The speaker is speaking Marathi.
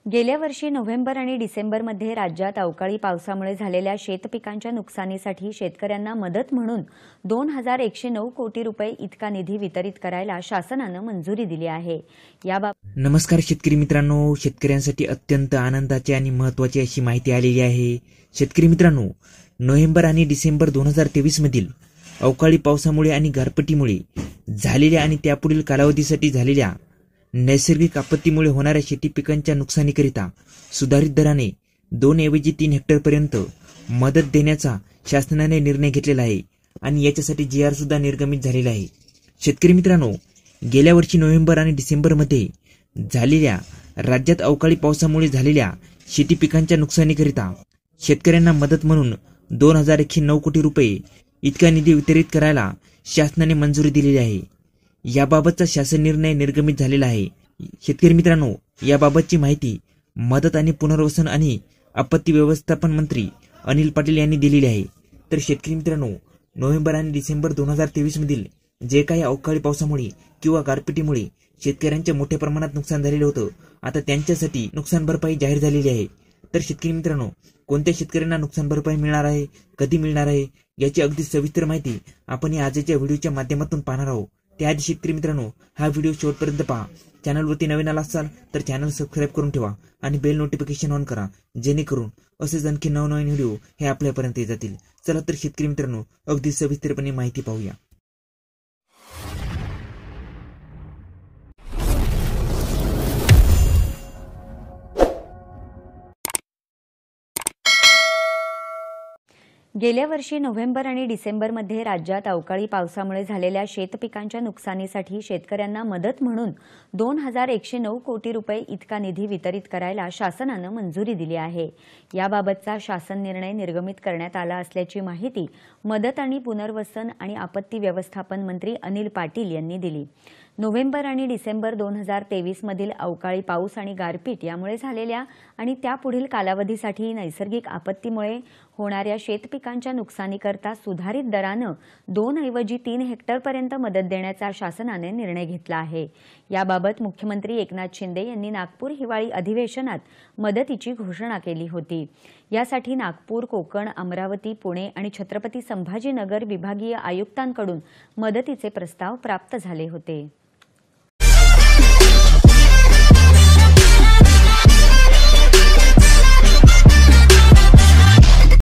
गेल्या वर्षी नोव्हेंबर आणि डिसेंबरमध्ये राज्यात अवकाळी पावसामुळे झालेल्या शेतपिकांच्या नुकसानीसाठी शेतकऱ्यांना मदत म्हणून 2109 कोटी रुपये इतका निधी वितरित करायला शासनाने मंजुरी दिली आहे। नमस्कार शेतकरी मित्रांनो, शेतकऱ्यांसाठी अत्यंत आनंदाची आणि महत्त्वाची अशी माहिती आलेली आहे। शेतकरी मित्रांनो, नोव्हेंबर आणि डिसेंबर 2023 मधील अवकाळी पावसामुळे आणि गारपिटीमुळे झालेल्या आणि त्यापुढील कालावधीसाठी झालेल्या नैसर्गिक आपत्तीमुळे होणाऱ्या शेती पिकांच्या नुकसानीकरिता सुधारित दराने 2 ऐवजी 3 हेक्टरपर्यंत मदत देण्याचा शासनाने निर्णय घेतलेला आहे आणि याच्यासाठी GR सुद्धा निर्गमित झालेला आहे। शेतकरी मित्रांनो, गेल्या वर्षी नोव्हेंबर आणि डिसेंबरमध्ये झालेल्या राज्यात अवकाळी पावसामुळे झालेल्या शेती पिकांच्या नुकसानीकरिता शेतकऱ्यांना मदत म्हणून 2109 कोटी रुपये इतका निधी वितरित करायला शासनाने मंजुरी दिलेली आहे। याबाबतचा शासन निर्णय निर्गमित झालेला आहे। शेतकरी मित्रांनो, याबाबतची माहिती मदत आणि पुनर्वसन आणि आपत्ती व्यवस्थापन मंत्री अनिल पाटील यांनी दिलेली आहे। तर शेतकरी मित्रांनो, नोव्हेंबर आणि डिसेंबर 2023 मधील जे काही अवकाळी पावसामुळे किंवा गारपिटीमुळे शेतकऱ्यांचे मोठ्या प्रमाणात नुकसान झालेले होतं, आता त्यांच्यासाठी नुकसान भरपाई जाहीर झालेली आहे। तर शेतकरी मित्रांनो, कोणत्या शेतकऱ्यांना नुकसान भरपाई मिळणार आहे, कधी मिळणार आहे, याची अगदी सविस्तर माहिती आपण या आजच्या व्हिडिओच्या माध्यमातून पाहणार आहोत। त्याआधी शेतकरी मित्रांनो, हा व्हिडिओ शेवटपर्यंत पहा। चॅनलवरती नवीन आला असाल तर चॅनल सबस्क्राईब करून ठेवा आणि बेल नोटिफिकेशन ऑन करा, जेणेकरून असेच आणखी नवनवीन व्हिडिओ हे आपल्यापर्यंत येत जातील। चला तर शेतकरी मित्रांनो, अगदी सविस्तरपणे माहिती पाहूया। गेल्या वर्षी नोव्हेंबर आणि डिसेंबरमध्ये राज्यात अवकाळी पावसामुळे झालेल्या शेतपिकांच्या नुकसानीसाठी शेतकऱ्यांना मदत म्हणून 2109 कोटी रुपये इतका निधी वितरित करायला शासनाने मंजुरी दिली आहे। याबाबतचा शासन निर्णय निर्गमित करण्यात आला असल्याची माहिती मदत आणि पुनर्वसन आणि आपत्ती व्यवस्थापन मंत्री अनिल पाटील यांनी दिली। नोव्हेंबर आणि डिसेंबर 2023 मधील अवकाळी पाऊस आणि गारपीट यामुळे झालेल्या आणि त्यापुढील कालावधीसाठी नैसर्गिक आपत्तीमुळे होणाऱ्या शेतपिकांच्या नुकसानीकरता सुधारित दराने 2 ऐवजी 3 हेक्टरपर्यंत मदत देण्याचा शासनाने निर्णय घेतला आहे। याबाबत मुख्यमंत्री एकनाथ शिंदे यांनी नागपूर हिवाळी अधिवेशनात मदतीची घोषणा केली होती। यासाठी नागपूर, कोकण, अमरावती, पुणे आणि छत्रपती संभाजीनगर विभागीय आयुक्तांकडून मदतीचे प्रस्ताव प्राप्त झाले होते।